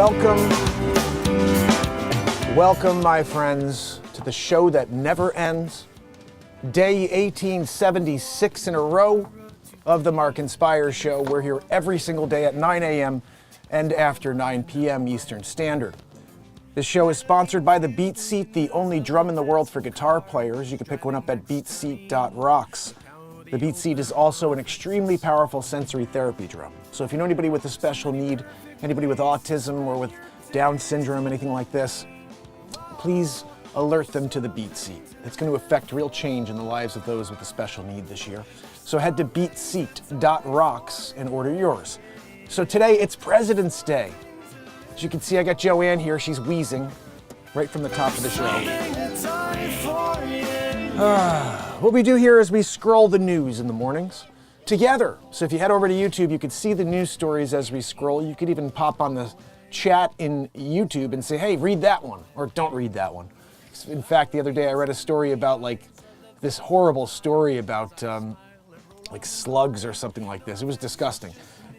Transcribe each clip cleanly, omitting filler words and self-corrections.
Welcome, my friends, to the show that never ends. Day 1876 in a row of the Mark and Pires show. We're here every single day at 9 a.m. and after 9 p.m. Eastern Standard. This show is sponsored by the BeatSeat, the only drum in the world for guitar players. You can pick one up at BeatSeat.rocks. The BeatSeat is also an extremely powerful sensory therapy drum. So if you know anybody with a special need, anybody with autism or with Down syndrome, anything like this, please alert them to the BeatSeat. It's going to affect real change in the lives of those with a special need this year. So head to BeatSeat.rocks and order yours. So today it's President's Day. As you can see, I got Joanne here. She's wheezing right from the top of the show. What we do here is we scroll the news in the mornings together. So if you head over to YouTube, you can see the news stories as we scroll. You could even pop on the chat in YouTube and say, hey, read that one, or don't read that one. In fact, the other day I read a story about this horrible story about slugs or something like this. It was disgusting.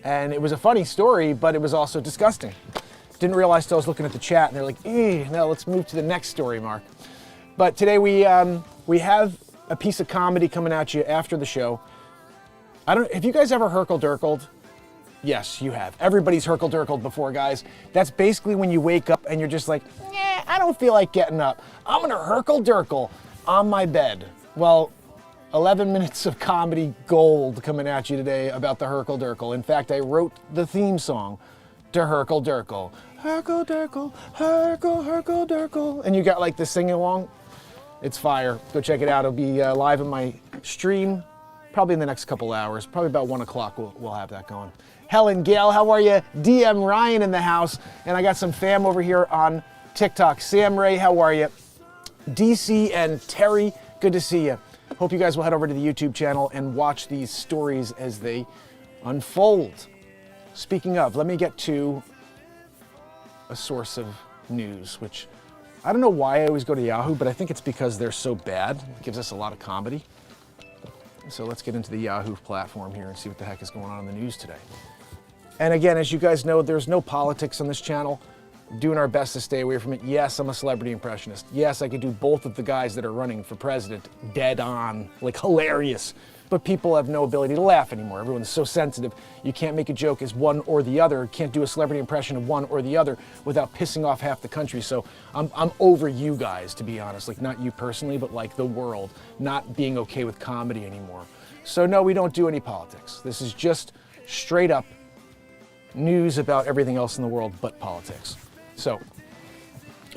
And it was a funny story, but it was also disgusting. Didn't realize till I was looking at the chat and they're like, no, let's move to the next story, Mark. But today we have a piece of comedy coming at you after the show. Have you guys ever herkle-durkled? Yes, you have. Everybody's herkle-durkled before, guys. That's basically when you wake up and you're just like, I don't feel like getting up. I'm gonna herkle-durkle on my bed. Well, 11 minutes of comedy gold coming at you today about the herkle-durkle. In fact, I wrote the theme song to herkle-durkle. Herkle-durkle, herkle, herkle-durkle. And you got the sing along. It's fire. Go check it out. It'll be live in my stream probably in the next couple hours. Probably about 1 o'clock we'll have that going. Helen, Gail, how are you? DM Ryan in the house. And I got some fam over here on TikTok. Sam Ray, how are you? DC and Terry, good to see you. Hope you guys will head over to the YouTube channel and watch these stories as they unfold. Speaking of, let me get to a source of news, which I don't know why I always go to Yahoo, but I think it's because they're so bad. It gives us a lot of comedy. So let's get into the Yahoo platform here and see what the heck is going on in the news today. And again, as you guys know, there's no politics on this channel. Doing our best to stay away from it. Yes, I'm a celebrity impressionist. Yes, I could do both of the guys that are running for president dead on, hilarious. But people have no ability to laugh anymore. Everyone's so sensitive. You can't make a joke as one or the other. Can't do a celebrity impression of one or the other without pissing off half the country. So I'm over you guys, to be honest. Not you personally, but the world not being okay with comedy anymore. So no, we don't do any politics. This is just straight up news about everything else in the world but politics. So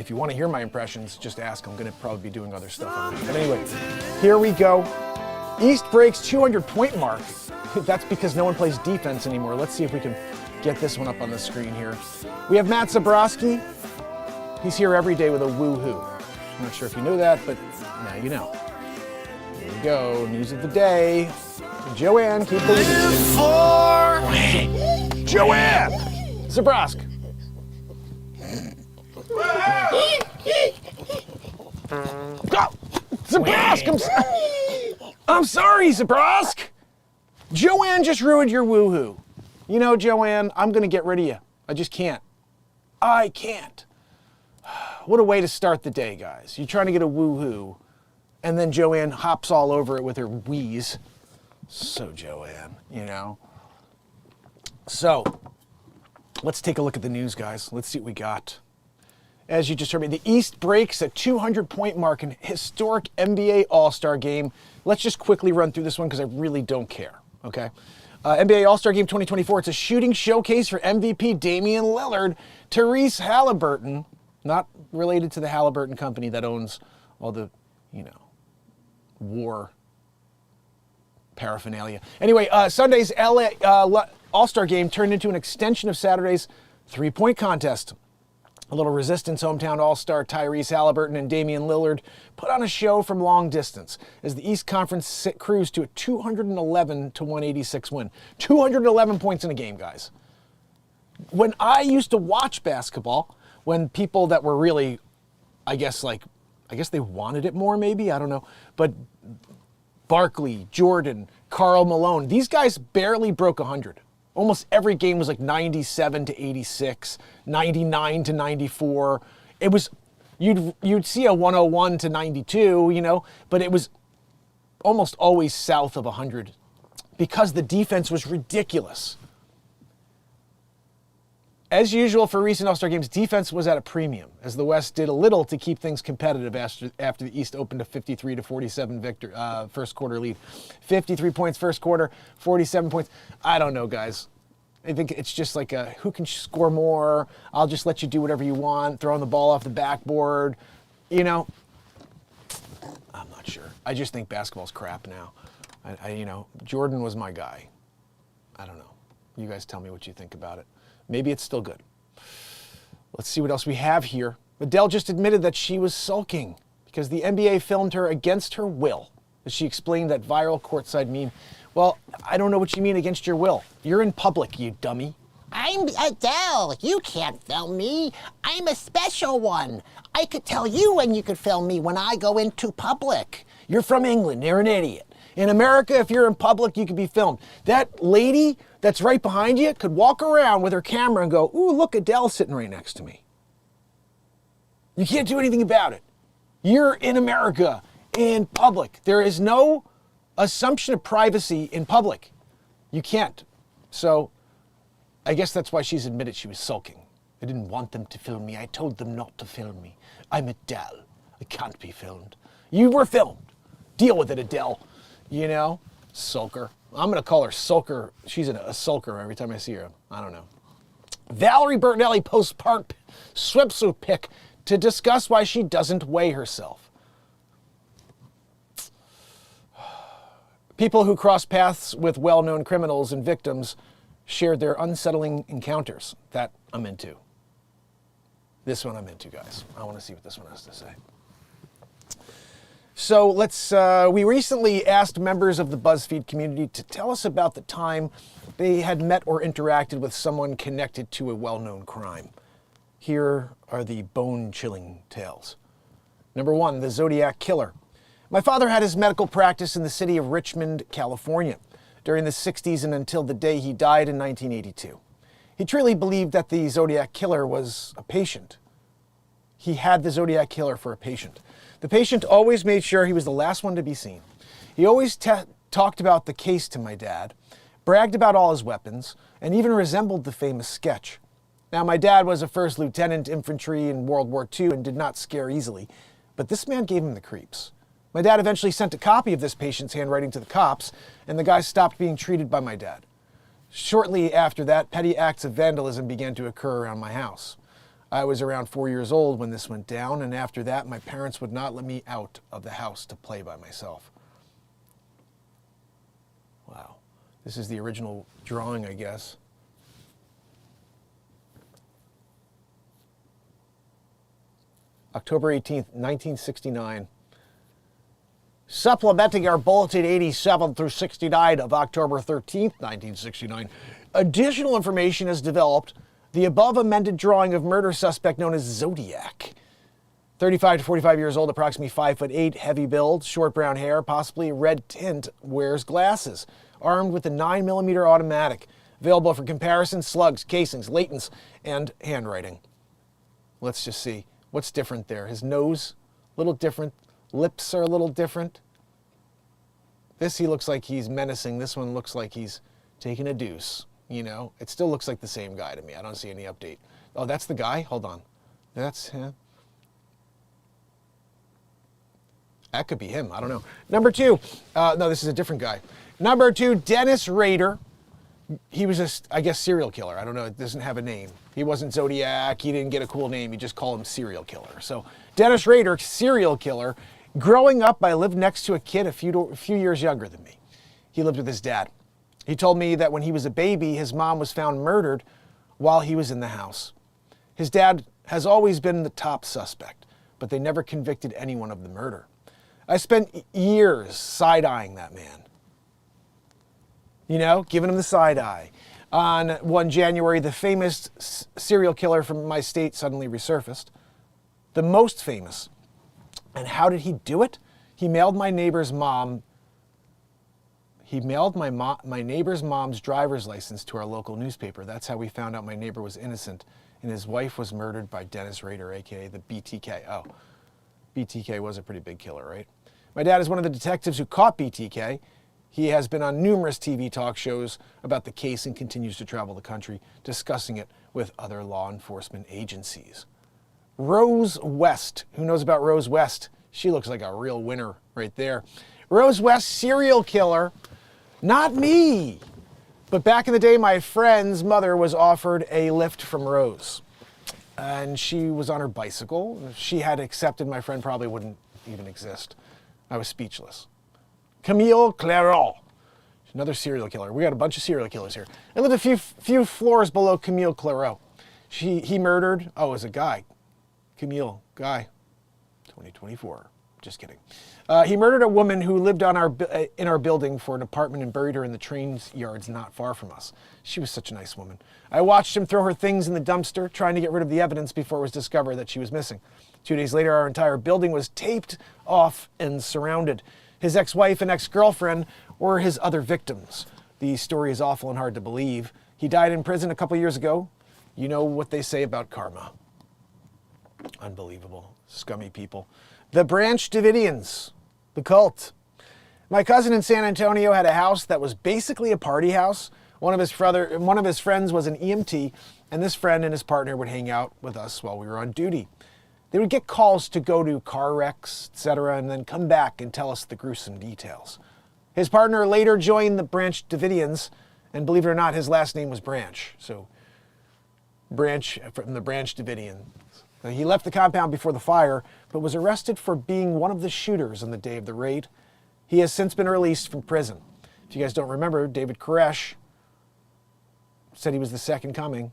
if you want to hear my impressions, just ask. I'm going to probably be doing other stuff. But anyway, here we go. East breaks 200-point mark. That's because no one plays defense anymore. Let's see if we can get this one up on the screen here. We have Matt Zabrowski. He's here every day with a woo-hoo. I'm not sure if you knew that, but now you know. Here we go. News of the day. Joanne, keep believing. Joanne! Zabrowski. Go! Zabrowski! I'm sorry, Zabrowski. Joanne just ruined your woohoo. You know, Joanne, I'm going to get rid of you. I just can't. I can't. What a way to start the day, guys. You're trying to get a woohoo, and then Joanne hops all over it with her wheeze. So, Joanne, you know. So, let's take a look at the news, guys. Let's see what we got. As you just heard me, the East breaks a 200-point mark in historic NBA All-Star game. Let's just quickly run through this one because I really don't care, okay? NBA All-Star Game 2024, it's a shooting showcase for MVP Damian Lillard, Tyrese Halliburton, not related to the Halliburton company that owns all the, war paraphernalia. Anyway, Sunday's LA All-Star Game turned into an extension of Saturday's three-point contest. A little resistance, hometown All-Star Tyrese Halliburton and Damian Lillard put on a show from long distance as the East Conference cruised to a 211-186 win. 211 points in a game, guys. When I used to watch basketball, when people that were really, I guess they wanted it more maybe, I don't know, but Barkley, Jordan, Karl Malone, these guys barely broke 100. Almost every game was like 97 to 86, 99 to 94. It was, you'd see a 101 to 92, you know, but it was almost always south of 100 because the defense was ridiculous. As usual for recent All-Star games, defense was at a premium, as the West did a little to keep things competitive after the East opened a 53 to 47 first quarter lead. 53 points first quarter, 47 points. I don't know, guys. I think it's just like who can score more? I'll just let you do whatever you want, throwing the ball off the backboard. You know, I'm not sure. I just think basketball's crap now. You know, Jordan was my guy. I don't know. You guys tell me what you think about it. Maybe it's still good. Let's see what else we have here. Adele just admitted that she was sulking because the NBA filmed her against her will, as she explained that viral courtside meme. Well, I don't know what you mean against your will. You're in public, you dummy. I'm Adele. You can't film me. I'm a special one. I could tell you when you could film me when I go into public. You're from England. You're an idiot. In America, if you're in public, you could be filmed. That lady that's right behind you could walk around with her camera and go, ooh, look, Adele's sitting right next to me. You can't do anything about it. You're in America, in public. There is no assumption of privacy in public. You can't. So I guess that's why she's admitted she was sulking. I didn't want them to film me. I told them not to film me. I'm Adele. I can't be filmed. You were filmed. Deal with it, Adele. You know, sulker. I'm going to call her sulker. She's a sulker every time I see her. I don't know. Valerie Bertinelli posts park swimsuit pic to discuss why she doesn't weigh herself. People who cross paths with well-known criminals and victims shared their unsettling encounters. That I'm into. This one I'm into, guys. I want to see what this one has to say. So we recently asked members of the BuzzFeed community to tell us about the time they had met or interacted with someone connected to a well-known crime. Here are the bone-chilling tales. Number 1, the Zodiac Killer. My father had his medical practice in the city of Richmond, California, during the 60s and until the day he died in 1982. He truly believed that the Zodiac Killer was a patient. He had the Zodiac Killer for a patient. The patient always made sure he was the last one to be seen. He always talked about the case to my dad, bragged about all his weapons, and even resembled the famous sketch. Now, my dad was a first lieutenant infantry in World War II and did not scare easily, but this man gave him the creeps. My dad eventually sent a copy of this patient's handwriting to the cops, and the guy stopped being treated by my dad. Shortly after that, petty acts of vandalism began to occur around my house. I was around 4 years old when this went down, and after that, my parents would not let me out of the house to play by myself. Wow. This is the original drawing, I guess. October 18th, 1969. Supplementing our bulletin 87 through 69 of October 13th, 1969, additional information has developed. The above amended drawing of murder suspect known as Zodiac. 35 to 45 years old, approximately 5'8", heavy build, short brown hair, possibly red tint, wears glasses, armed with a 9mm automatic, available for comparison, slugs, casings, latents, and handwriting. Let's just see. What's different there? His nose, a little different. Lips are a little different. This, he looks like he's menacing. This one looks like he's taking a deuce. You know, it still looks like the same guy to me. I don't see any update. Oh, that's the guy? Hold on. That's him. That could be him. I don't know. Number 2. No, this is a different guy. Number 2, Dennis Rader. He was just, I guess, serial killer. I don't know. It doesn't have a name. He wasn't Zodiac. He didn't get a cool name. You just call him serial killer. So Dennis Rader, serial killer. Growing up, I lived next to a kid a few years younger than me. He lived with his dad. He told me that when he was a baby, his mom was found murdered while he was in the house. His dad has always been the top suspect, but they never convicted anyone of the murder. I spent years side-eyeing that man. You know, giving him the side eye. On 1 January, the famous serial killer from my state suddenly resurfaced. The most famous. And how did he do it? He mailed my neighbor's mom He mailed my neighbor's mom's driver's license to our local newspaper. That's how we found out my neighbor was innocent and his wife was murdered by Dennis Rader, aka the BTK. Oh, BTK was a pretty big killer, right? My dad is one of the detectives who caught BTK. He has been on numerous TV talk shows about the case and continues to travel the country discussing it with other law enforcement agencies. Rose West. Who knows about Rose West? She looks like a real winner right there. Rose West, serial killer. Not me. But back in the day, my friend's mother was offered a lift from Rose. And she was on her bicycle. If she had accepted, my friend probably wouldn't even exist. I was speechless. Camille Clairol. Another serial killer. We got a bunch of serial killers here. I lived a few floors below Camille Clairol. He murdered, it was a guy. Camille, guy, 2024. Just kidding. He murdered a woman who lived in our building for an apartment and buried her in the train yards not far from us. She was such a nice woman. I watched him throw her things in the dumpster, trying to get rid of the evidence before it was discovered that she was missing. 2 days later, our entire building was taped off and surrounded. His ex-wife and ex-girlfriend were his other victims. The story is awful and hard to believe. He died in prison a couple years ago. You know what they say about karma. Unbelievable. Scummy people. The Branch Davidians. The cult. My cousin in San Antonio had a house that was basically a party house. One of his friends was an EMT, and this friend and his partner would hang out with us while we were on duty. They would get calls to go to car wrecks, etc., and then come back and tell us the gruesome details. His partner later joined the Branch Davidians, and believe it or not, his last name was Branch. So, Branch from the Branch Davidians. He left the compound before the fire, but was arrested for being one of the shooters on the day of the raid. He has since been released from prison. If you guys don't remember, David Koresh said he was the second coming.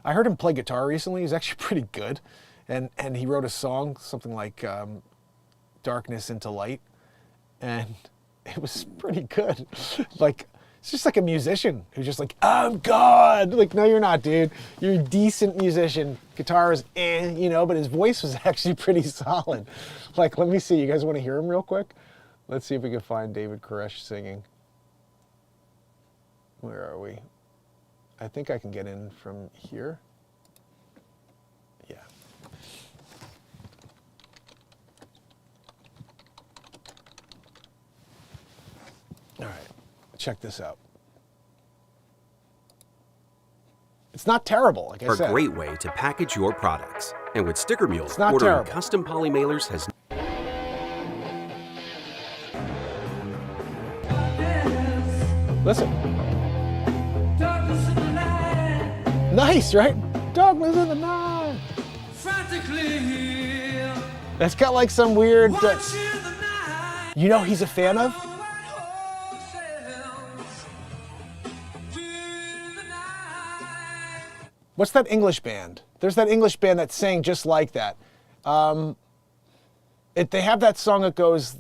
I heard him play guitar recently. He's actually pretty good. And he wrote a song, something like Darkness into Light. And it was pretty good. It's just like a musician who's just like, I'm God. Like, no, you're not, dude. You're a decent musician. Guitar is but his voice was actually pretty solid. Let me see. You guys want to hear him real quick? Let's see if we can find David Koresh singing. Where are we? I think I can get in from here. Yeah. All right. Check this out. It's not terrible, like I said. A great way to package your products. And with Sticker Mule, not ordering terrible. custom poly mailers has... Listen. Nice, right? Darkness in the night. That's got like some weird... you know he's a fan of? What's that English band? There's that English band that sang just like that. They have that song that goes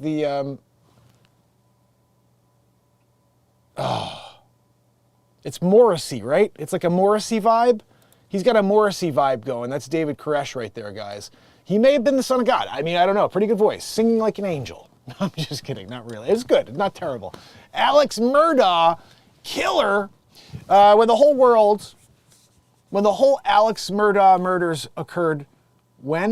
it's Morrissey, right? It's like a Morrissey vibe. He's got a Morrissey vibe going. That's David Koresh right there, guys. He may have been the son of God. I mean, I don't know. Pretty good voice. Singing like an angel. I'm just kidding. Not really. It's good. It's not terrible. Alex Murdaugh, killer. When the whole Alex Murdaugh murders occurred, I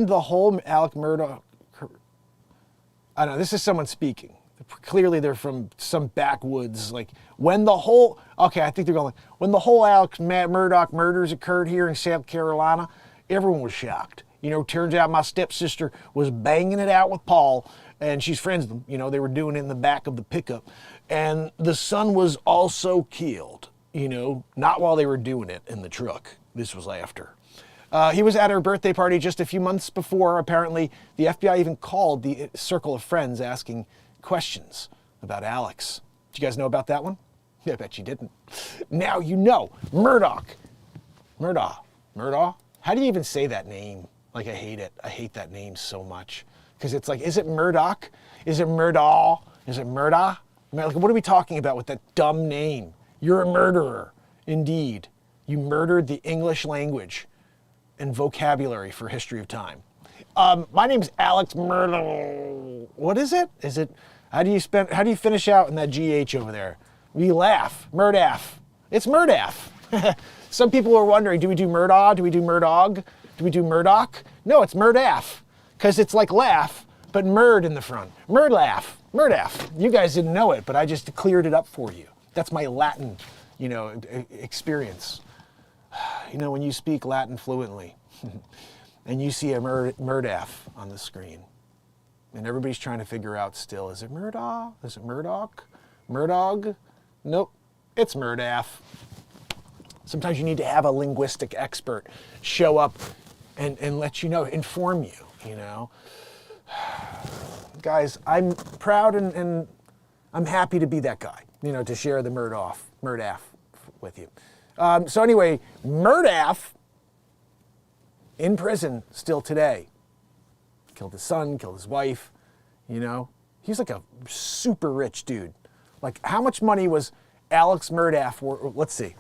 don't know, this is someone speaking. Clearly they're from some backwoods. I think they're going, when the whole Alex Murdaugh murders occurred here in South Carolina, everyone was shocked. Turns out my stepsister was banging it out with Paul, and she's friends with them. They were doing it in the back of the pickup. And the son was also killed, not while they were doing it in the truck. This was after. He was at her birthday party just a few months before. Apparently, the FBI even called the circle of friends asking questions about Alex. Did you guys know about that one? I bet you didn't. Now you know. Murdaugh. How do you even say that name? I hate it. I hate that name so much. Because it's is it Murdoch? Is it Murdaugh? Is it Murdaugh? What are we talking about with that dumb name? You're a murderer. Indeed. You murdered the English language and vocabulary for history of time. My name's Alex Murdaugh. What is it? How do you finish out in that GH over there? We laugh. Murdaff. It's Murdaff. Some people are wondering, do we do Murdaugh? Do we do Murdog? Do we do Murdoch? No, it's Murdaff. Because it's like laugh, but murd in the front. Murdlaff. Murdaff. You guys didn't know it, but I just cleared it up for you. That's my Latin, experience. When you speak Latin fluently and you see a Murdaff on the screen and everybody's trying to figure out still, is it Murdaugh? Is it Murdoch? Murdog? Nope, it's Murdaff. Sometimes you need to have a linguistic expert show up and let you know, inform you, Guys, I'm proud and I'm happy to be that guy, to share the Murdaff with you. So anyway, Murdaff in prison still today. Killed his son, killed his wife, He's like a super rich dude. Like, how much money was Alex Murdaff worth? Let's see.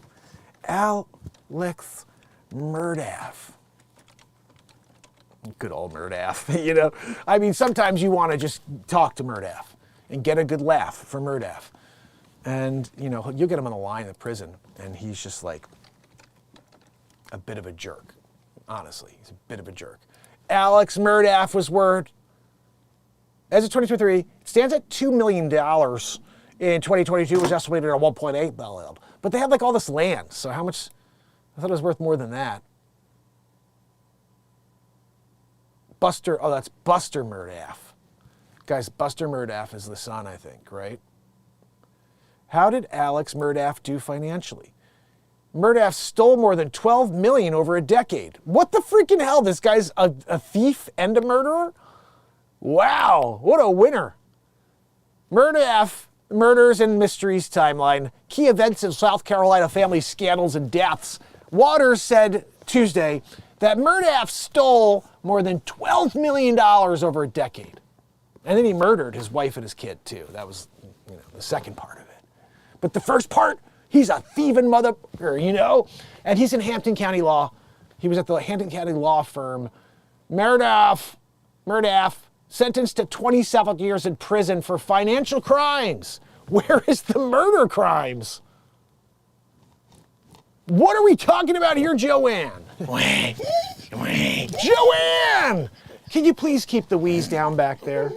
Alex Murdaff. Good old Murdaff, I mean, sometimes you want to just talk to Murdaff and get a good laugh from Murdaff. And, you'll get him on the line in prison, and he's just like a bit of a jerk. Honestly, he's a bit of a jerk. Alex Murdaff was worth, as of 2023, stands at $2 million. In 2022, it was estimated at $1.8 billion. But they had like all this land, so how much? I thought it was worth more than that. That's Buster Murdaff. Guys, Buster Murdaff is the son, I think, right? How did Alex Murdaff do financially? Murdaff stole more than $12 million over a decade. What the freaking hell? This guy's a thief and a murderer? Wow, what a winner. Murdaff, Murders and Mysteries Timeline, key events in South Carolina family scandals and deaths. Waters said Tuesday that Murdaff stole more than $12 million over a decade. And then he murdered his wife and his kid, too. That was, the second part of it. But the first part, he's a thieving motherfucker, And he's in Hampton County Law. He was at the Hampton County law firm. Murdaff, sentenced to 27 years in prison for financial crimes. Where is the murder crimes? What are we talking about here, Joanne? Joanne! Can you please keep the wheeze down back there?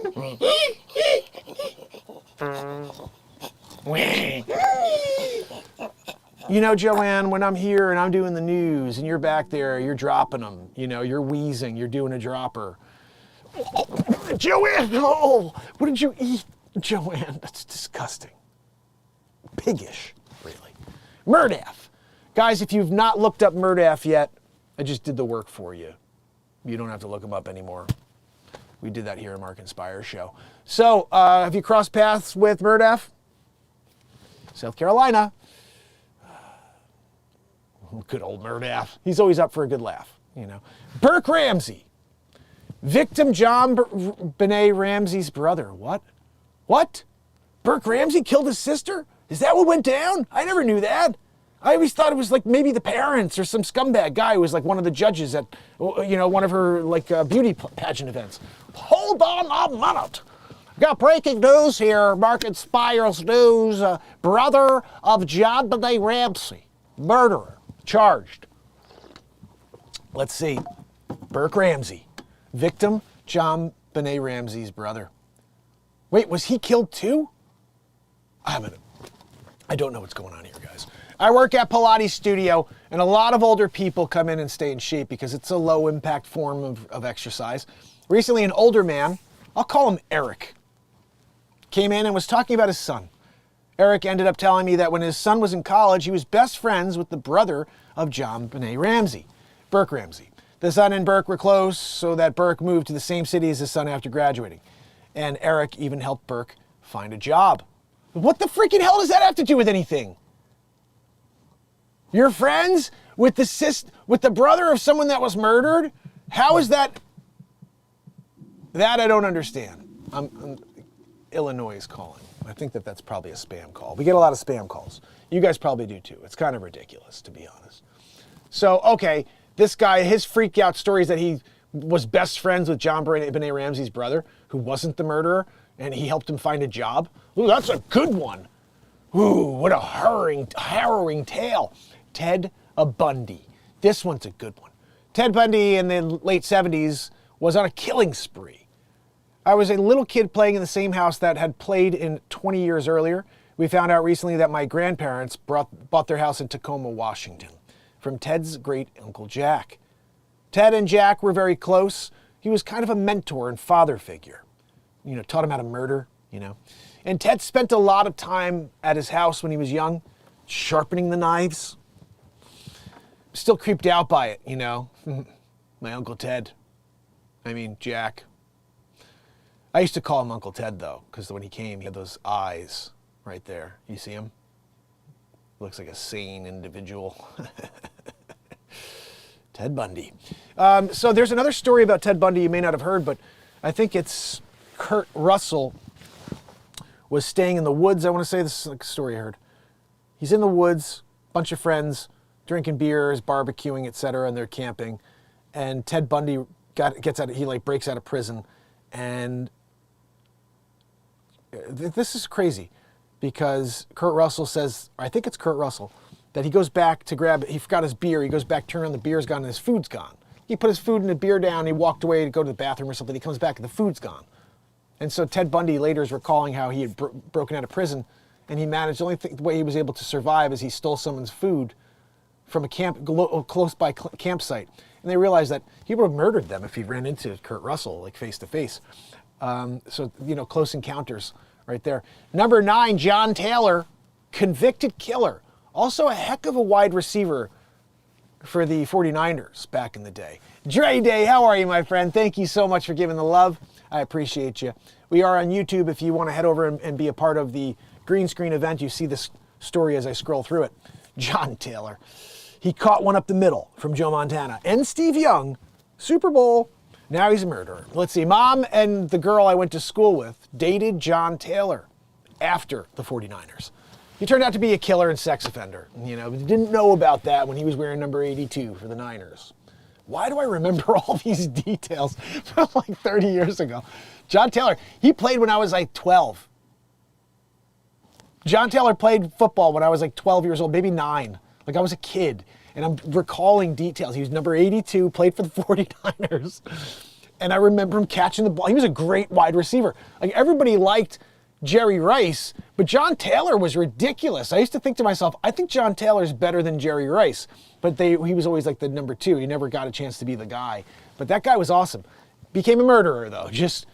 Joanne, when I'm here and I'm doing the news and you're back there, you're dropping them. You're wheezing, you're doing a dropper. Joanne, no! What did you eat? Joanne, that's disgusting. Piggish, really. Murdaff. Guys, if you've not looked up Murdaff yet, I just did the work for you. You don't have to look him up anymore. We did that here in Mark Inspire show. So, have you crossed paths with Murdaff? South Carolina. Good old Murdaff. He's always up for a good laugh, Burke Ramsey. Victim John Benet Ramsey's brother. What? Burke Ramsey killed his sister? Is that what went down? I never knew that. I always thought it was like maybe the parents or some scumbag guy who was like one of the judges at, one of her beauty pageant events. Hold on a minute. Got breaking news here. Mark Inspires News. Brother of John Benet Ramsey. Murderer. Charged. Let's see. Burke Ramsey. Victim, John Benet Ramsey's brother. Wait, was he killed too? I don't know what's going on here, guys. I work at Pilates Studio, and a lot of older people come in and stay in shape because it's a low-impact form of exercise. Recently, an older man, I'll call him Eric, came in and was talking about his son. Eric ended up telling me that when his son was in college, he was best friends with the brother of John Benet Ramsey, Burke Ramsey. The son and Burke were close, so that Burke moved to the same city as his son after graduating. And Eric even helped Burke find a job. What the freaking hell does that have to do with anything? You're friends with the brother of someone that was murdered? How is that? That I don't understand. Illinois is calling. I think that's probably a spam call. We get a lot of spam calls. You guys probably do too. It's kind of ridiculous, to be honest. So, okay, this guy, his freak out story is that he was best friends with John Benet Ramsey's brother, who wasn't the murderer, and he helped him find a job. Ooh, that's a good one. Ooh, what a harrowing tale. Ted Bundy. This one's a good one. Ted Bundy in the late 70s was on a killing spree. I was a little kid playing in the same house that had played in 20 years earlier. We found out recently that my grandparents bought their house in Tacoma, Washington, from Ted's great Uncle Jack. Ted and Jack were very close. He was kind of a mentor and father figure. You know, taught him how to murder, you know. And Ted spent a lot of time at his house when he was young, sharpening the knives. Still creeped out by it, you know. My Uncle Ted. I mean, Jack. I used to call him Uncle Ted, though, because when he came, he had those eyes right there. You see him? Looks like a sane individual. Ted Bundy. So there's another story about Ted Bundy you may not have heard, but I think it's Kurt Russell was staying in the woods. I want to say this is like a story I heard. He's in the woods, bunch of friends, drinking beers, barbecuing, etc., and they're camping. And Ted Bundy breaks out of prison, and this is crazy because Kurt Russell says, I think it's Kurt Russell, that he goes back to he forgot his beer. He goes back, turn around, the beer's gone, and his food's gone. He put his food and the beer down, he walked away to go to the bathroom or something. He comes back and the food's gone. And so Ted Bundy later is recalling how he had broken out of prison, and he managed, the way he was able to survive is he stole someone's food from a close by campsite. And they realized that he would have murdered them if he ran into Kurt Russell, like face to face. So, you know, close encounters right there. Number 9, John Taylor, convicted killer. Also a heck of a wide receiver for the 49ers back in the day. Dre Day, how are you, my friend? Thank you so much for giving the love. I appreciate you. We are on YouTube. If you want to head over and be a part of the green screen event, you see this story as I scroll through it. John Taylor. He caught one up the middle from Joe Montana and Steve Young. Super Bowl. Now he's a murderer. Let's see. Mom and the girl I went to school with dated John Taylor after the 49ers. He turned out to be a killer and sex offender. You know, didn't know about that when he was wearing number 82 for the Niners. Why do I remember all these details from like 30 years ago? John Taylor, he played when I was like 12. John Taylor played football when I was like 12 years old, maybe 9. Like I was a kid, and I'm recalling details. He was number 82, played for the 49ers, and I remember him catching the ball. He was a great wide receiver. Like everybody liked Jerry Rice, but John Taylor was ridiculous. I used to think to myself, I think John Taylor's better than Jerry Rice, but he was always like the number 2. He never got a chance to be the guy. But that guy was awesome. Became a murderer though, just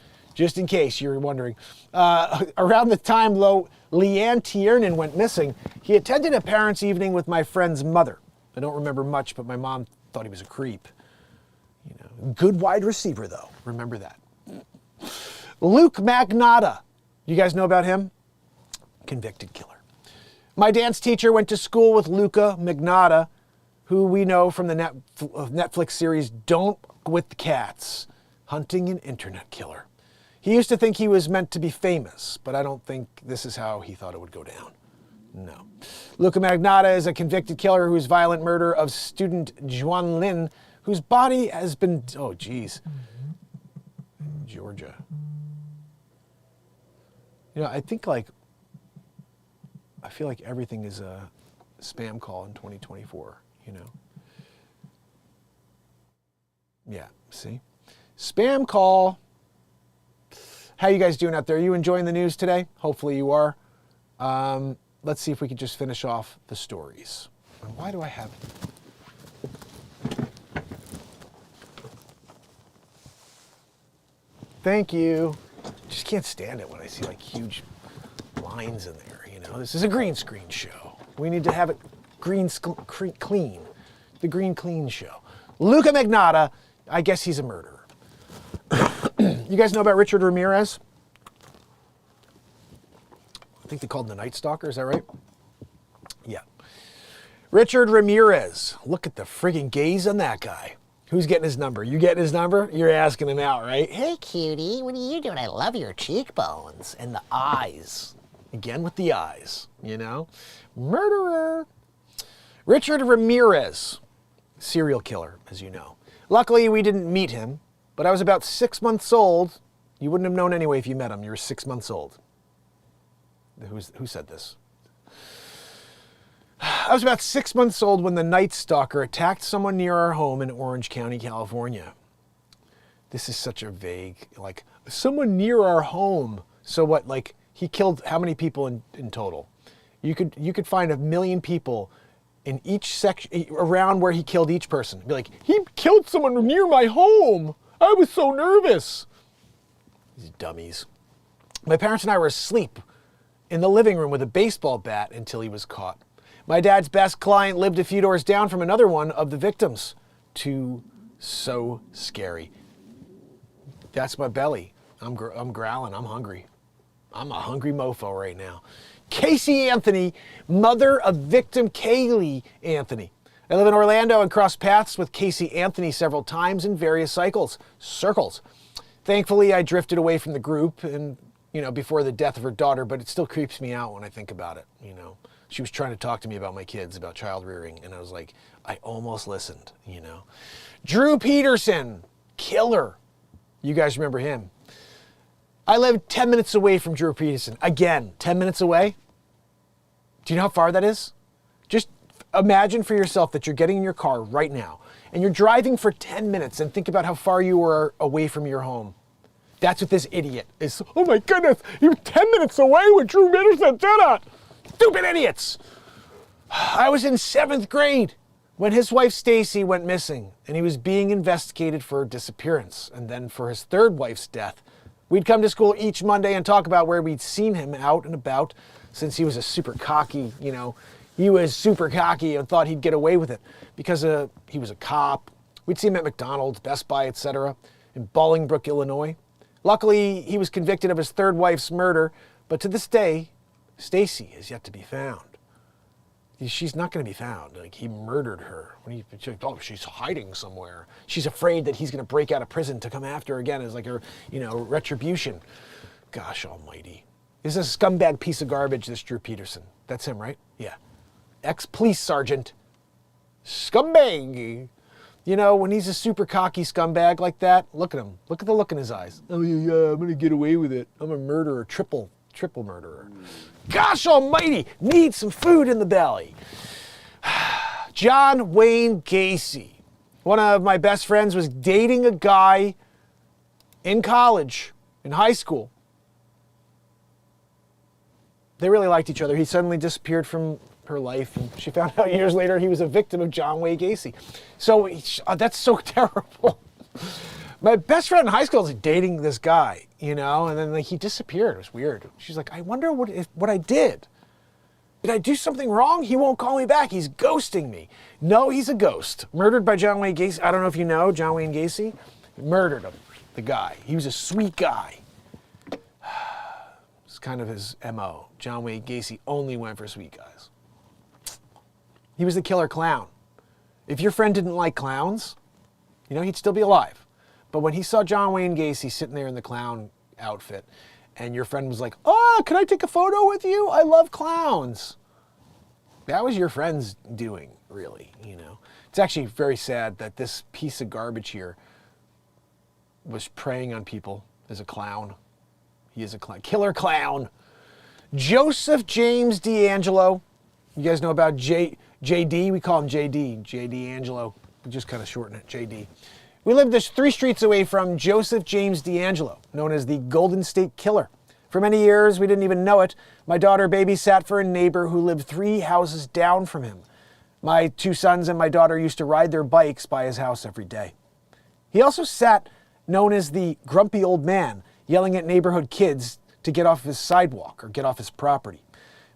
in case you were wondering. Around the time Leanne Tiernan went missing, he attended a parents' evening with my friend's mother. I don't remember much, but my mom thought he was a creep. You know, good wide receiver though. Remember that. Luke Magnotta. You guys know about him? Convicted killer. My dance teacher went to school with Luca Magnotta, who we know from the Netflix series Don't with the Cats, hunting an internet killer. He used to think he was meant to be famous, but I don't think this is how he thought it would go down. No. Luca Magnotta is a convicted killer whose violent murder of student Juan Lin, whose body has been, Georgia. You know, I feel like everything is a spam call in 2024, you know. Yeah, see? Spam call. How you guys doing out there? Are you enjoying the news today? Hopefully you are. Let's see if we can just finish off the stories. Why do I have it? Thank you. Just can't stand it when I see like huge lines in there, you know. This is a green screen show. We need to have it clean. The green clean show. Luca Magnotta, I guess he's a murderer. You guys know about Richard Ramirez? I think they called him the Night Stalker, is that right? Yeah. Richard Ramirez. Look at the friggin' gaze on that guy. Who's getting his number? You getting his number? You're asking him out, right? Hey, cutie, what are you doing? I love your cheekbones And the eyes. Again with the eyes, you know? Murderer. Richard Ramirez. Serial killer, as you know. Luckily, we didn't meet him, but I was about 6 months old You wouldn't have known anyway if you met him. You were 6 months old. Who said this? I was about 6 months old when the Night Stalker attacked someone near our home in Orange County, California. This is such a vague, like, someone near our home. So what, like, he killed how many people in total? You could find 1 million people in each section, around where he killed each person. Be like, he killed someone near my home. I was so nervous. These dummies. My parents and I were asleep in the living room with a baseball bat until he was caught. My dad's best client lived a few doors down from another one of the victims. So scary. That's my belly. I'm growling. I'm hungry. I'm a hungry mofo right now. Casey Anthony, mother of victim Kaylee Anthony. I live in Orlando and crossed paths with Casey Anthony several times in various circles. Thankfully, I drifted away from the group and, before the death of her daughter, but it still creeps me out when I think about it, She was trying to talk to me about my kids, about child rearing, and I was like, I almost listened, Drew Peterson, killer. You guys remember him. I live 10 minutes away from Drew Peterson. Again, 10 minutes away. Do you know how far that is? Just imagine for yourself that you're getting in your car right now and you're driving for 10 minutes and think about how far you are away from your home. That's what this idiot is. Oh my goodness, you're 10 minutes away when Drew Peterson did it. Stupid idiots. I was in 7th grade when his wife Stacy went missing and he was being investigated for her disappearance and then for his third wife's death. We'd come to school each Monday and talk about where we'd seen him out and about since he was a super cocky, he was super cocky and thought he'd get away with it because he was a cop. We'd see him at McDonald's, Best Buy, etc. in Bolingbrook, Illinois. Luckily, he was convicted of his third wife's murder, but to this day, Stacy is yet to be found. She's not going to be found. Like, he murdered her. She's hiding somewhere. She's afraid that he's going to break out of prison to come after her again as like her, retribution. Gosh almighty. This is a scumbag piece of garbage, this Drew Peterson. That's him, right? Yeah. Ex-police sergeant. Scumbag. When he's a super cocky scumbag like that, look at him. Look at the look in his eyes. Oh, yeah, I'm going to get away with it. I'm a murderer, triple murderer. Gosh almighty, need some food in the belly. John Wayne Gacy. One of my best friends was dating a guy in college, in high school. They really liked each other. He suddenly disappeared from her life, and she found out years later he was a victim of John Wayne Gacy. So that's so terrible. My best friend in high school was dating this guy, and then he disappeared. It was weird. She's like, I wonder what I did. Did I do something wrong? He won't call me back. He's ghosting me. No, he's a ghost. Murdered by John Wayne Gacy. I don't know if you know John Wayne Gacy. Murdered him, the guy. He was a sweet guy. It's kind of his MO. John Wayne Gacy only went for sweet guys. He was the killer clown. If your friend didn't like clowns, he'd still be alive. But when he saw John Wayne Gacy sitting there in the clown outfit, and your friend was like, oh, can I take a photo with you? I love clowns. That was your friend's doing, really, It's actually very sad that this piece of garbage here was preying on people as a clown. He is a clown. Killer clown. Joseph James D'Angelo. You guys know about JD? We call him JD. JD Angelo. We just kind of shorten it, JD. We lived just 3 streets away from Joseph James D'Angelo, known as the Golden State Killer. For many years, we didn't even know it. My daughter babysat for a neighbor who lived 3 houses down from him. My 2 sons and my daughter used to ride their bikes by his house every day. He also sat, known as the grumpy old man, yelling at neighborhood kids to get off his sidewalk or get off his property.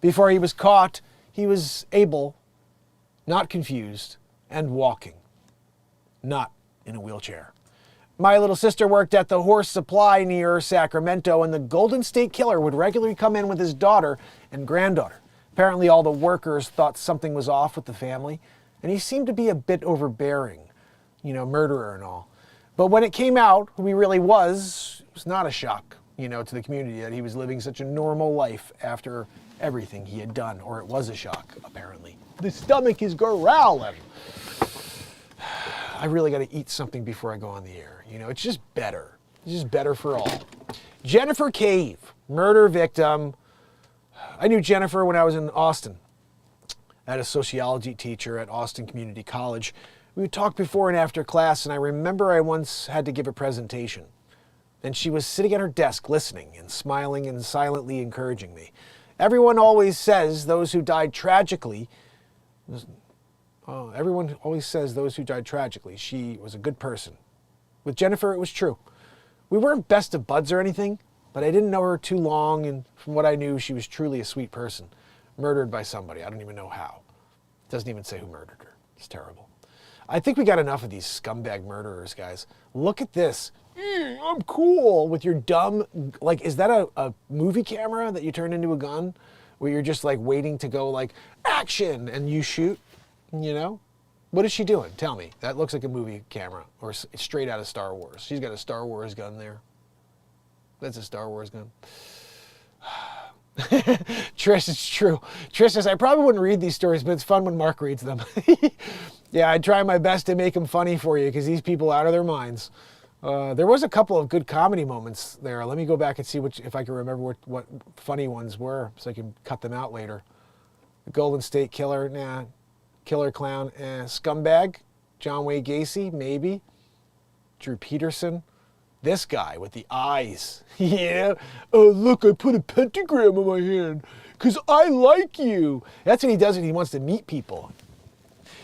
Before he was caught, he was able, not confused, and walking. Not in a wheelchair. My little sister worked at the horse supply near Sacramento, and the Golden State Killer would regularly come in with his daughter and granddaughter. Apparently all the workers thought something was off with the family, and he seemed to be a bit overbearing, murderer and all. But when it came out who he really was, it was not a shock, to the community that he was living such a normal life after everything he had done, or it was a shock, apparently. The stomach is growling. I really got to eat something before I go on the air. It's just better. It's just better for all. Jennifer Cave, murder victim. I knew Jennifer when I was in Austin. I had a sociology teacher at Austin Community College. We would talk before and after class, and I remember I once had to give a presentation. And she was sitting at her desk listening and smiling and silently encouraging me. Everyone always says those who died tragically. Everyone always says those who died tragically. She was a good person. With Jennifer, it was true. We weren't best of buds or anything, but I didn't know her too long, and from what I knew, she was truly a sweet person. Murdered by somebody. I don't even know how. Doesn't even say who murdered her. It's terrible. I think we got enough of these scumbag murderers, guys. Look at this. I'm cool with your dumb, like, is that a movie camera that you turn into a gun? Where you're just like waiting to go like, action, and you shoot, you know? What is she doing? Tell me. That looks like a movie camera or straight out of Star Wars. She's got a Star Wars gun there. That's a Star Wars gun. Trish, it's true. Trish says, I probably wouldn't read these stories, but it's fun when Mark reads them. Yeah, I try my best to make them funny for you because these people are out of their minds. There was a couple of good comedy moments there. Let me go back and see if I can remember what funny ones were so I can cut them out later. The Golden State Killer, nah. Killer Clown, Scumbag, John Wayne Gacy, maybe. Drew Peterson. This guy with the eyes. Yeah. Oh, look, I put a pentagram on my hand because I like you. That's what he does when he wants to meet people.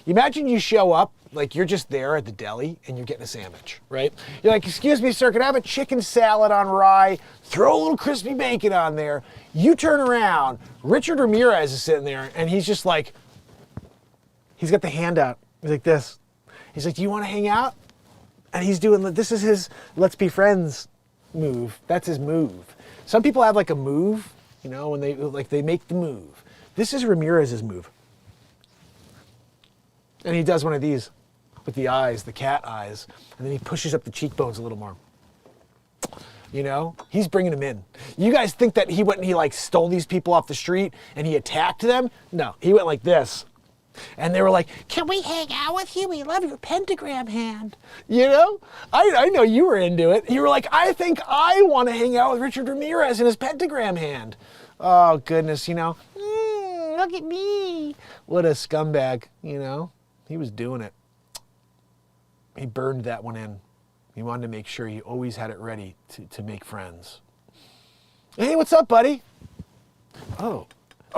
Imagine you show up, like you're just there at the deli and you're getting a sandwich, right? You're like, excuse me, sir, can I have a chicken salad on rye? Throw a little crispy bacon on there. You turn around, Richard Ramirez is sitting there and he's just like, he's got the hand out. He's like this. He's like, do you want to hang out? And he's doing, this is his let's be friends move. That's his move. Some people have like a move, you know, when they make the move. This is Ramirez's move. And he does one of these with the eyes, the cat eyes, and then he pushes up the cheekbones a little more. You know, he's bringing them in. You guys think that he went and he like stole these people off the street and he attacked them? No, he went like this. And they were like, can we hang out with you? We love your pentagram hand. You know? I know you were into it. You were like, I think I want to hang out with Richard Ramirez and his pentagram hand. Oh, goodness, you know. Look at me. What a scumbag, you know? He was doing it. He burned that one in. He wanted to make sure he always had it ready to make friends. Hey, what's up, buddy? Oh,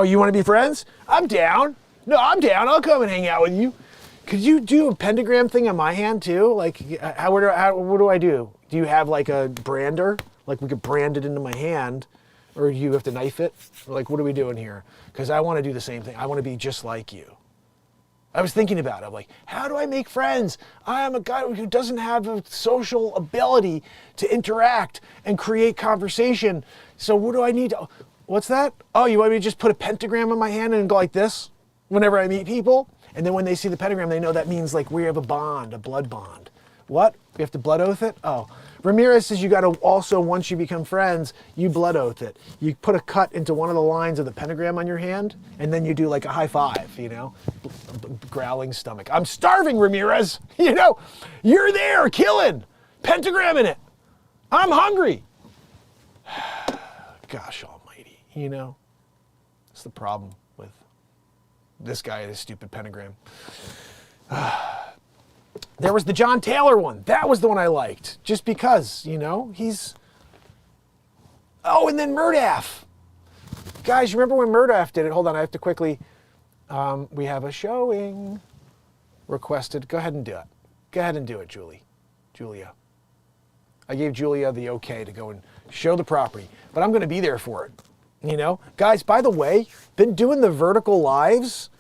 you want to be friends? I'm down. No, I'm down. I'll come and hang out with you. Could you do a pentagram thing on my hand too? Like, what do I do? Do you have like a brander? Like we could brand it into my hand, or do you have to knife it? Like, what are we doing here? Because I want to do the same thing. I want to be just like you. I was thinking about it. I'm like, how do I make friends? I am a guy who doesn't have a social ability to interact and create conversation. So what do I need to, what's that? Oh, you want me to just put a pentagram on my hand and go like this whenever I meet people? And then when they see the pentagram, they know that means like we have a bond, a blood bond. What? We have to blood oath it? Oh. Ramirez says you got to also, once you become friends, you blood oath it. You put a cut into one of the lines of the pentagram on your hand, and then you do like a high five, you know? Growling stomach. I'm starving, Ramirez. You know, you're there killing. Pentagram in it. I'm hungry. Gosh almighty, you know? That's the problem with this guy and his stupid pentagram. There was the John Taylor one. That was the one I liked. Just because, you know, he's... Oh, and then Murdaff. Guys, you remember when Murdaff did it? Hold on, I have to quickly... we have a showing requested. Go ahead and do it. Go ahead and do it, Julia. I gave Julia the okay to go and show the property, but I'm going to be there for it. You know? Guys, by the way, been doing the vertical lives,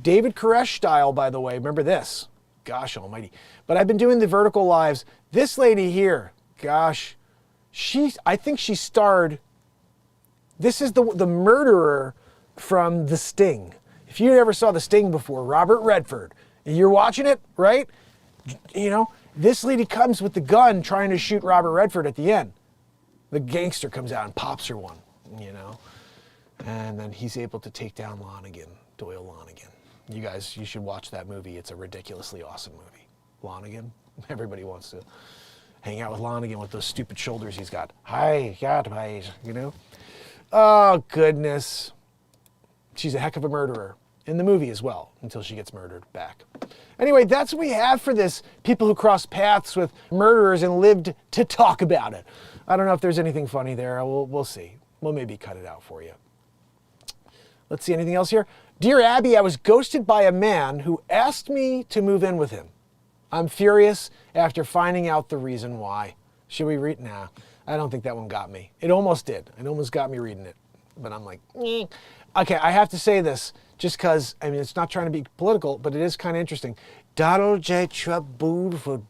David Koresh style, by the way. Remember this. Gosh almighty. But I've been doing the vertical lives. This lady here, gosh, I think she starred, this is the murderer from The Sting. If you ever saw The Sting before, Robert Redford, and you're watching it, right? You know, this lady comes with the gun trying to shoot Robert Redford at the end. The gangster comes out and pops her one, you know? And then he's able to take down Doyle Lonigan. You guys, you should watch that movie. It's a ridiculously awesome movie. Lonigan, everybody wants to. hang out with Lon again with those stupid shoulders he's got. Hi, God, you know? Oh, goodness. She's a heck of a murderer. In the movie as well, until she gets murdered back. Anyway, that's what we have for this. People who cross paths with murderers and lived to talk about it. I don't know if there's anything funny there. We'll see. We'll maybe cut it out for you. Let's see, anything else here? Dear Abby, I was ghosted by a man who asked me to move in with him. I'm furious after finding out the reason why. Should we read? Nah, I don't think that one got me. It almost did. It almost got me reading it. But I'm like, eh. Okay, I have to say this just because, I mean, it's not trying to be political, but it is kind of interesting. Donald J. Trump booed for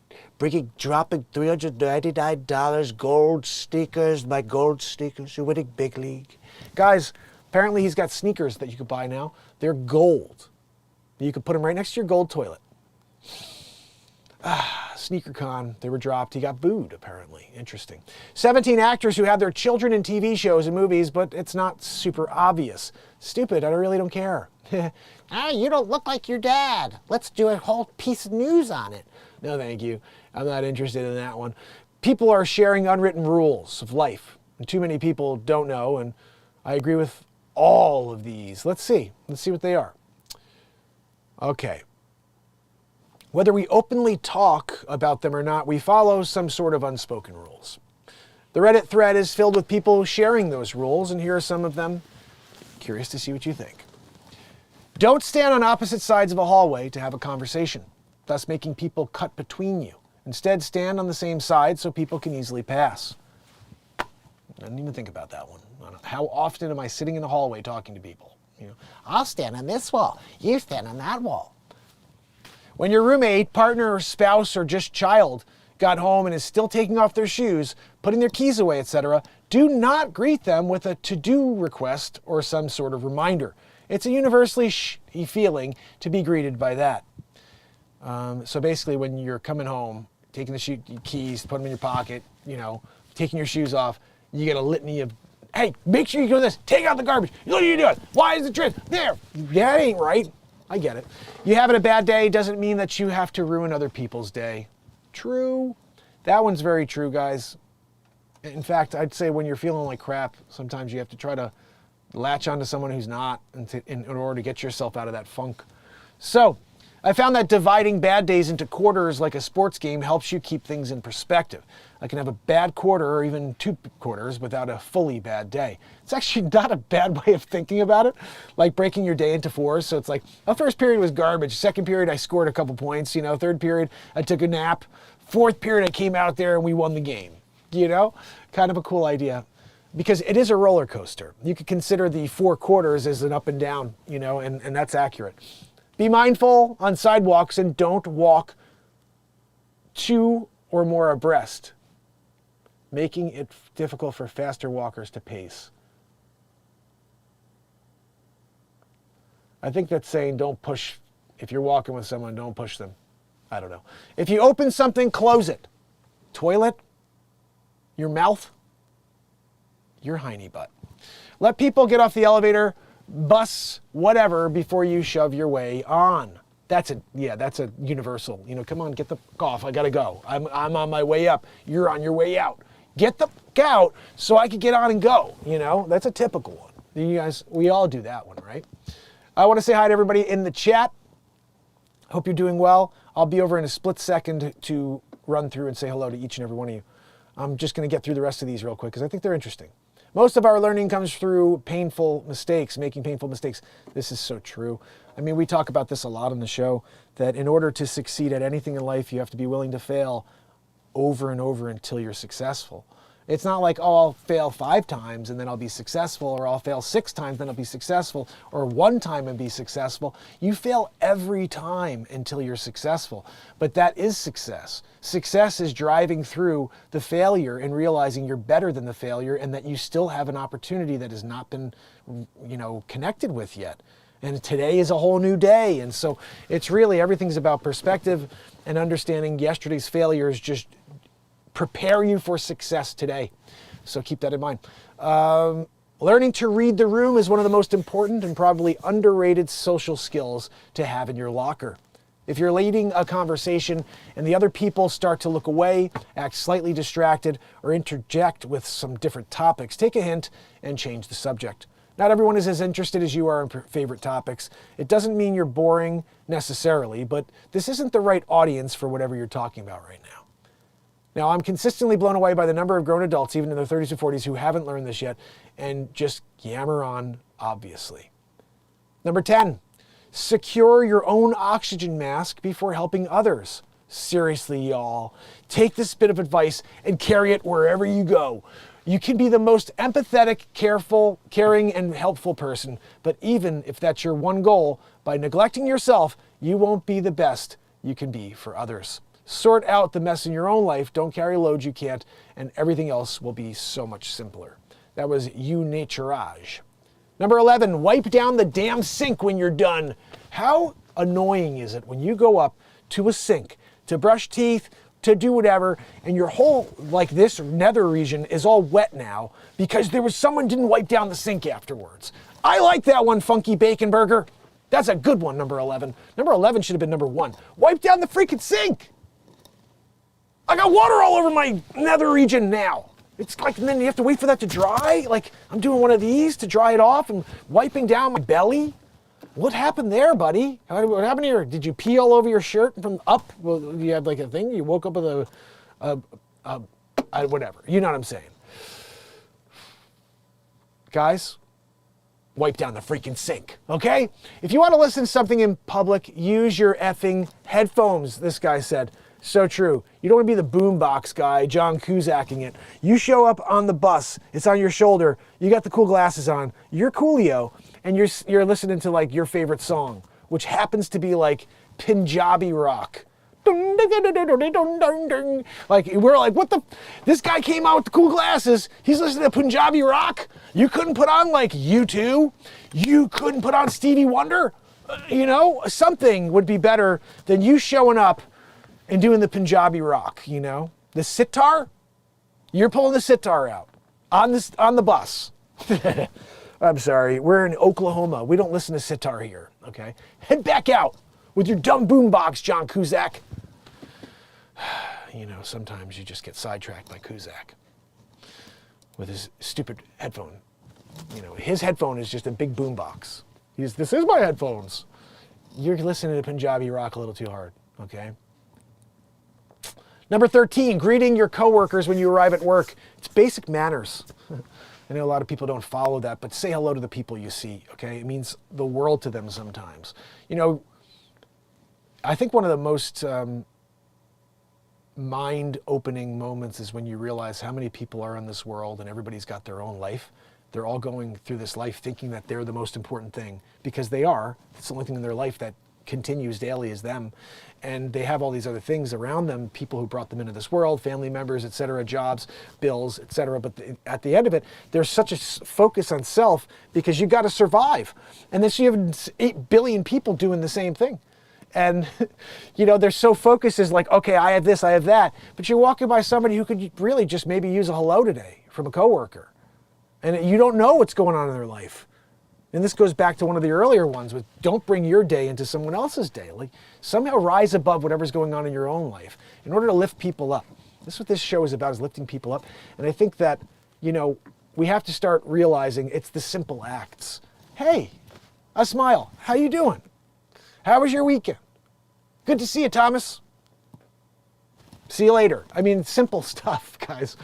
dropping $399 gold sneakers, my gold sneakers, you're winning big league. Guys, apparently he's got sneakers that you can buy now. They're gold. You can put them right next to your gold toilet. SneakerCon, they were dropped. He got booed, apparently. Interesting. 17 actors who have their children in TV shows and movies, but it's not super obvious. Stupid, I really don't care. You don't look like your dad. Let's do a whole piece of news on it. No, thank you. I'm not interested in that one. People are sharing unwritten rules of life, and too many people don't know, and I agree with all of these. Let's see what they are. Okay. Whether we openly talk about them or not, we follow some sort of unspoken rules. The Reddit thread is filled with people sharing those rules, and here are some of them. Curious to see what you think. Don't stand on opposite sides of a hallway to have a conversation, thus making people cut between you. Instead, stand on the same side so people can easily pass. I didn't even think about that one. How often am I sitting in the hallway talking to people? You know, I'll stand on this wall. You stand on that wall. when your roommate, partner, or spouse, or just child got home and is still taking off their shoes, putting their keys away, etc., do not greet them with a to-do request or some sort of reminder. It's a universally shitty feeling to be greeted by that. So basically, when you're coming home, taking the keys, putting them in your pocket, you know, taking your shoes off, you get a litany of, hey, make sure you do this, take out the garbage, what are you doing? Why is the trash there? That ain't right. I get it. You having a bad day doesn't mean that you have to ruin other people's day. True. That one's very true, guys. In fact, I'd say when you're feeling like crap, sometimes you have to try to latch onto someone who's not in order to get yourself out of that funk. So, I found that dividing bad days into quarters like a sports game helps you keep things in perspective. I can have a bad quarter or even 2 quarters without a fully bad day. It's actually not a bad way of thinking about it, like breaking your day into 4s. So it's like, the first period was garbage. Second period, I scored a couple points. You know, third period, I took a nap. Fourth period, I came out there and we won the game. You know, kind of a cool idea. Because it is a roller coaster. You could consider the 4 quarters as an up and down, you know, and that's accurate. Be mindful on sidewalks and don't walk 2 or more abreast, making it difficult for faster walkers to pace. I think that's saying don't push. If you're walking with someone, don't push them. I don't know. If you open something, close it. Toilet, your mouth, your hiney butt. Let people get off the elevator, bus, whatever, before you shove your way on. That's a universal. You know, come on, get the fuck off. I gotta go. I'm on my way up. You're on your way out. Get the fuck out so I can get on and go. You know, that's a typical one. You guys, we all do that one, right? I want to say hi to everybody in the chat. Hope you're doing well. I'll be over in a split second to run through and say hello to each and every one of you. I'm just going to get through the rest of these real quick because I think they're interesting. Most of our learning comes through painful mistakes, making painful mistakes. This is so true. I mean, we talk about this a lot on the show, that in order to succeed at anything in life, you have to be willing to fail over and over until you're successful. It's not like, oh, I'll fail 5 times and then I'll be successful, or I'll fail 6 times, then I'll be successful, or 1 time and be successful. You fail every time until you're successful. But that is success. Success is driving through the failure and realizing you're better than the failure and that you still have an opportunity that has not been, you know, connected with yet. And today is a whole new day. And so it's really, everything's about perspective and understanding yesterday's failures just prepare you for success today. So keep that in mind. Learning to read the room is one of the most important and probably underrated social skills to have in your locker. if you're leading a conversation and the other people start to look away, act slightly distracted, or interject with some different topics, take a hint and change the subject. Not everyone is as interested as you are in favorite topics. It doesn't mean you're boring necessarily, but this isn't the right audience for whatever you're talking about right now. Now, I'm consistently blown away by the number of grown adults, even in their 30s and 40s, who haven't learned this yet and just yammer on, obviously. Number 10, secure your own oxygen mask before helping others. Seriously, y'all, take this bit of advice and carry it wherever you go. You can be the most empathetic, careful, caring, and helpful person, but even if that's your one goal, by neglecting yourself, you won't be the best you can be for others. Sort out the mess in your own life, don't carry loads you can't, and everything else will be so much simpler. That was You Naturage. Number 11, wipe down the damn sink when you're done. How annoying is it when you go up to a sink to brush teeth, to do whatever, and your whole, like this nether region is all wet now because someone didn't wipe down the sink afterwards. I like that one, Funky Bacon Burger. That's a good one, number 11. Number 11 should have been number 1. Wipe down the freaking sink. I got water all over my nether region now. It's like, and then you have to wait for that to dry. Like, I'm doing one of these to dry it off and wiping down my belly. What happened there, buddy? What happened here? Did you pee all over your shirt from up? Well, you had like a thing? You woke up with whatever. You know what I'm saying. Guys, wipe down the freaking sink, okay? If you want to listen to something in public, use your effing headphones, this guy said. So true. You don't want to be the boombox guy, John Cusacking it. You show up on the bus, it's on your shoulder, you got the cool glasses on, you're Coolio, and you're listening to like your favorite song, which happens to be like Punjabi rock. Like, we're like, what the? This guy came out with the cool glasses. He's listening to Punjabi rock. You couldn't put on like U2. You couldn't put on Stevie Wonder. You know, something would be better than you showing up and doing the Punjabi rock, you know? The sitar, you're pulling the sitar out on the bus. I'm sorry, we're in Oklahoma. We don't listen to sitar here, okay? Head back out with your dumb boombox, John Cusack. You know, sometimes you just get sidetracked by Cusack with his stupid headphone. You know, his headphone is just a big boombox. This is my headphones. You're listening to Punjabi rock a little too hard, okay? Number 13, greeting your coworkers when you arrive at work. It's basic manners. I know a lot of people don't follow that, but say hello to the people you see, okay? It means the world to them sometimes. You know, I think one of the most mind-opening moments is when you realize how many people are in this world and everybody's got their own life. They're all going through this life thinking that they're the most important thing, because they are. It's the only thing in their life that continues daily is them. And they have all these other things around them, people who brought them into this world, family members, et cetera, jobs, bills, et cetera. But at the end of it, there's such a focus on self because you got to survive. And then you have 8 billion people doing the same thing. And, you know, they're so focused is like, okay, I have this, I have that. But you're walking by somebody who could really just maybe use a hello today from a coworker. And you don't know what's going on in their life. And this goes back to one of the earlier ones with don't bring your day into someone else's day. Like, somehow rise above whatever's going on in your own life in order to lift people up. This is what this show is about, is lifting people up. And I think that, you know, we have to start realizing it's the simple acts. Hey, a smile. How you doing? How was your weekend? Good to see you, Thomas. See you later. I mean, simple stuff, guys.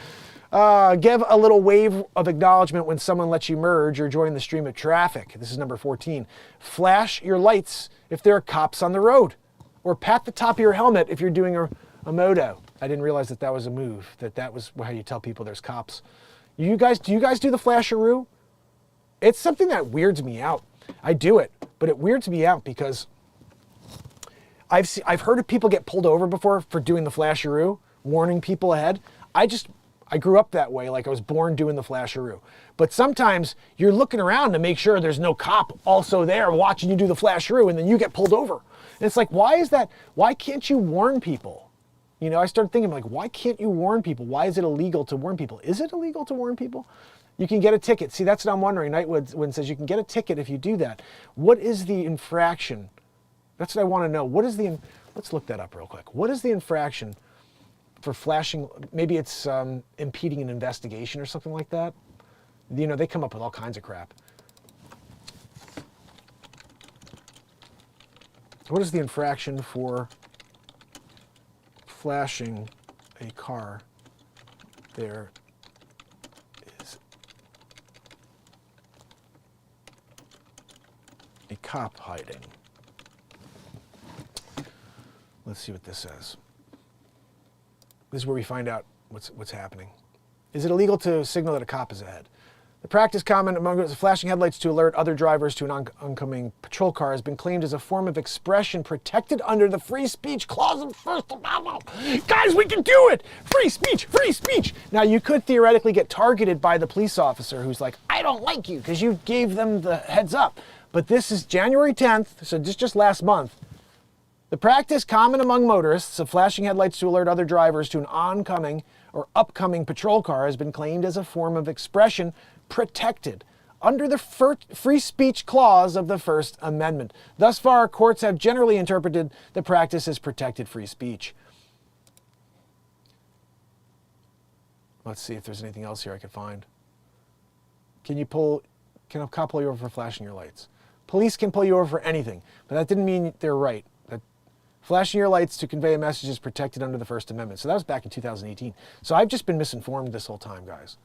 Give a little wave of acknowledgement when someone lets you merge or join the stream of traffic. This is number 14. Flash your lights if there are cops on the road. Or pat the top of your helmet if you're doing a moto. I didn't realize that was a move, that was how you tell people there's cops. Do you guys do the flasheroo? It's something that weirds me out. I do it, but it weirds me out because I've heard of people get pulled over before for doing the flasheroo, warning people ahead. I grew up that way, like I was born doing the flasheroo. But sometimes you're looking around to make sure there's no cop also there watching you do the flasheroo, and then you get pulled over. And it's like, why is that? Why can't you warn people? You know, I started thinking, like, why can't you warn people? Why is it illegal to warn people? Is it illegal to warn people? You can get a ticket. See, that's what I'm wondering. Nightwood says you can get a ticket if you do that. What is the infraction That's what I want to know. Let's look that up real quick. What is the infraction for flashing? Maybe it's impeding an investigation or something like that. You know, they come up with all kinds of crap. What is the infraction for flashing a car? There is a cop hiding. Let's see what this says. This is where we find out what's happening. Is it illegal to signal that a cop is ahead? The practice common among flashing headlights to alert other drivers to an oncoming patrol car has been claimed as a form of expression protected under the free speech clause of the First Amendment. Guys, we can do it! Free speech, free speech! Now, you could theoretically get targeted by the police officer who's like, I don't like you, because you gave them the heads up. But this is January 10th, so just last month. The practice common among motorists of flashing headlights to alert other drivers to an oncoming or upcoming patrol car has been claimed as a form of expression protected under the free speech clause of the First Amendment. Thus far, courts have generally interpreted the practice as protected free speech. Let's see if there's anything else here I could find. Can a cop pull you over for flashing your lights? Police can pull you over for anything, but that didn't mean they're right. Flashing your lights to convey a message is protected under the First Amendment. So that was back in 2018. So I've just been misinformed this whole time, guys.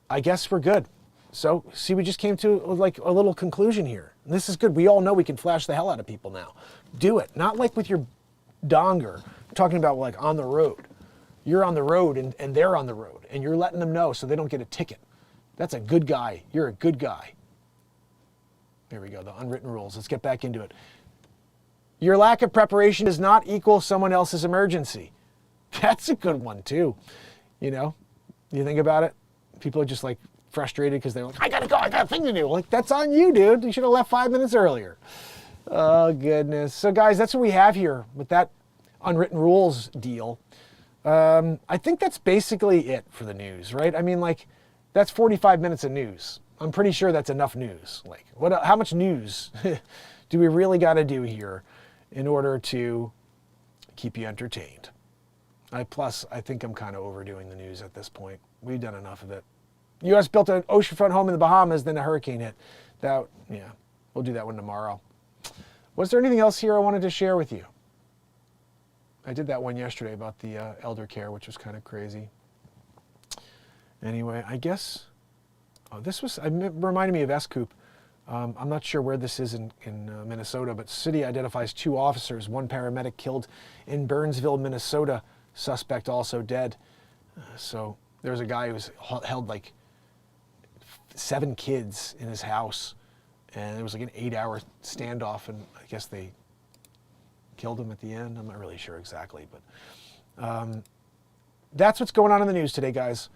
I guess we're good. So, see, we just came to like a little conclusion here. And this is good. We all know we can flash the hell out of people now. Do it. Not like with your donger. I'm talking about like on the road. You're on the road and they're on the road. And you're letting them know so they don't get a ticket. That's a good guy. You're a good guy. There we go, the unwritten rules. Let's get back into it. Your lack of preparation does not equal someone else's emergency. That's a good one too. You know, you think about it, people are just like frustrated because they're like, I gotta go, I got a thing to do. Like, that's on you, dude. You should have left 5 minutes earlier. Oh, goodness. So guys, that's what we have here with that unwritten rules deal. I think that's basically it for the news, right? I mean, like, that's 45 minutes of news. I'm pretty sure that's enough news. Like, how much news do we really got to do here in order to keep you entertained? Plus, I think I'm kind of overdoing the news at this point. We've done enough of it. U.S. built an oceanfront home in the Bahamas, then a hurricane hit. We'll do that one tomorrow. Was there anything else here I wanted to share with you? I did that one yesterday about the elder care, which was kind of crazy. Anyway, I guess, it reminded me of S-Coop. I'm not sure where this is in Minnesota, but city identifies 2 officers, 1 paramedic killed in Burnsville, Minnesota, suspect also dead. So there's a guy who's held like 7 kids in his house, and it was like an 8-hour standoff, and I guess they killed him at the end. I'm not really sure exactly, but that's what's going on in the news today, guys.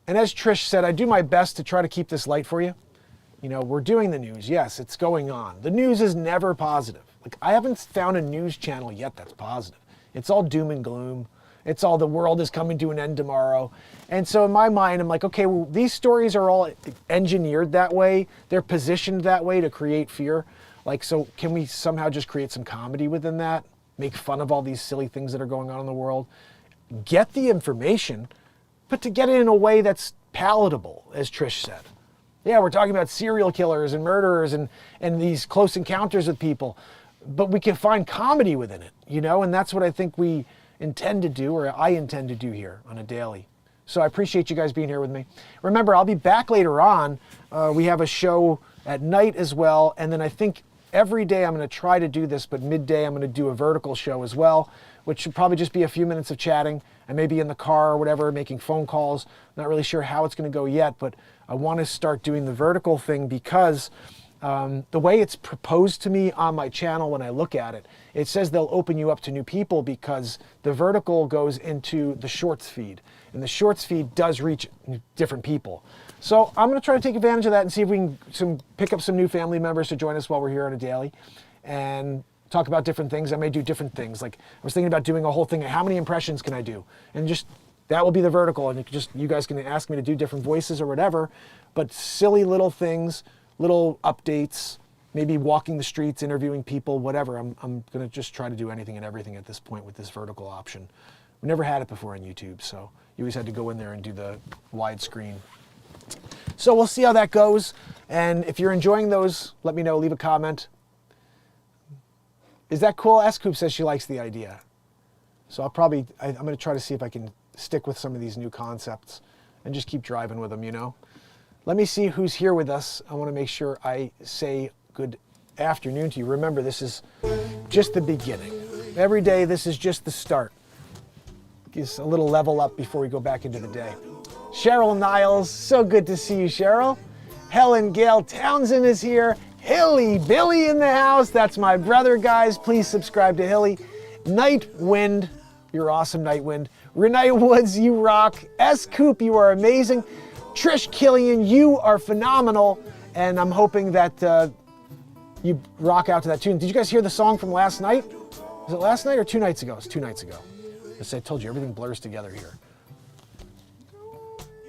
And as Trish said, I do my best to try to keep this light for you. You know, we're doing the news. Yes, it's going on. The news is never positive. Like, I haven't found a news channel yet that's positive. It's all doom and gloom. It's all the world is coming to an end tomorrow. And so in my mind, I'm like, okay, well, these stories are all engineered that way. They're positioned that way to create fear. Like, so can we somehow just create some comedy within that? Make fun of all these silly things that are going on in the world? Get the information, but to get it in a way that's palatable, as Trish said. Yeah, we're talking about serial killers and murderers and these close encounters with people, but we can find comedy within it, you know, and that's what I think we intend to do, or I intend to do here on a daily. So I appreciate you guys being here with me. Remember, I'll be back later on. We have a show at night as well, and then I think every day I'm going to try to do this, but midday I'm going to do a vertical show as well, which should probably just be a few minutes of chatting. I may be in the car or whatever, making phone calls. Not really sure how it's going to go yet, but I want to start doing the vertical thing because the way it's proposed to me on my channel when I look at it, it says they'll open you up to new people because the vertical goes into the shorts feed, and the shorts feed does reach different people. So I'm going to try to take advantage of that and see if we can pick up some new family members to join us while we're here on a daily and talk about different things. I may do different things. Like, I was thinking about doing a whole thing of how many impressions can I do? And just that will be the vertical, and you guys can ask me to do different voices or whatever, but silly little things, little updates, maybe walking the streets, interviewing people, whatever. I'm gonna just try to do anything and everything at this point with this vertical option. We never had it before on YouTube, so you always had to go in there and do the widescreen. So we'll see how that goes, and if you're enjoying those, let me know, leave a comment. Is that cool? S-Coop says she likes the idea. So I'm gonna try to see if I can stick with some of these new concepts and just keep driving with them, you know? Let me see who's here with us. I wanna make sure I say good afternoon to you. Remember, this is just the beginning. Every day, this is just the start. Gives a little level up before we go back into the day. Cheryl Niles, so good to see you, Cheryl. Helen Gail Townsend is here. Hilly Billy in the house. That's my brother, guys. Please subscribe to Hilly. Nightwind, you're awesome, Nightwind. Renee Woods, you rock. S. Coop, you are amazing. Trish Killian, you are phenomenal. And I'm hoping that you rock out to that tune. Did you guys hear the song from last night? Was it last night or 2 nights ago? It's 2 nights ago. As I told you, everything blurs together here.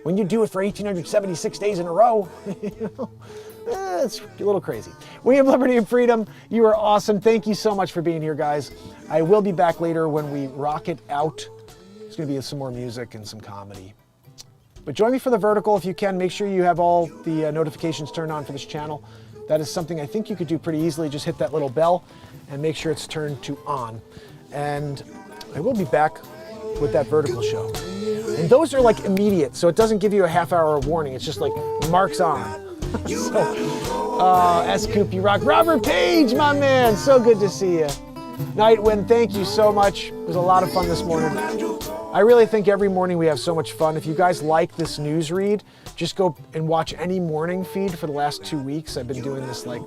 When you do it for 1,876 days in a row, you know, it's a little crazy. We have Liberty and Freedom. You are awesome. Thank you so much for being here, guys. I will be back later when we rock it out. There's going to be some more music and some comedy. But join me for the vertical if you can. Make sure you have all the notifications turned on for this channel. That is something I think you could do pretty easily. Just hit that little bell and make sure it's turned to on. And I will be back with that vertical show. And those are like immediate, so it doesn't give you a half-hour warning. It's just like marks on. So, S-Coop, you rock. Robert Page, my man, so good to see you. Nightwind, thank you so much. It was a lot of fun this morning. I really think every morning we have so much fun. If you guys like this news read, just go and watch any morning feed for the last 2 weeks. I've been doing this like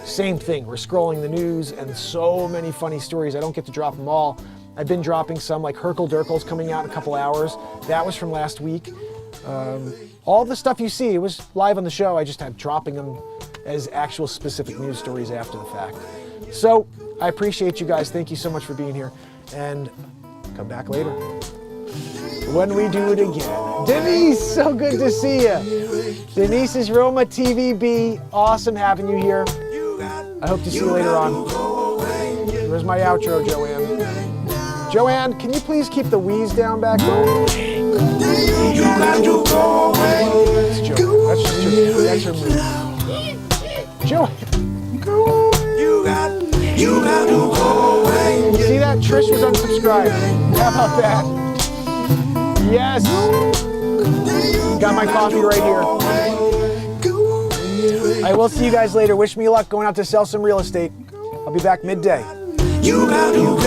same thing. We're scrolling the news and so many funny stories. I don't get to drop them all. I've been dropping some, like Herkel Durkel's coming out in a couple hours. That was from last week. All the stuff you see, it was live on the show. I just had dropping them as actual specific news stories after the fact. So I appreciate you guys. Thank you so much for being here. And come back later when we do it again. Denise, so good to see you. Denise is Roma TVB. Awesome having you here. I hope to see you later on. Where's my outro, Joanne? Joanne, can you please keep the wheeze down back there? That's Joanne. That's just her. That's her move. Joanne. See that? Trish was unsubscribed. How about that? Yes. Got my coffee right here. I will see you guys later. Wish me luck going out to sell some real estate. I'll be back midday. You got to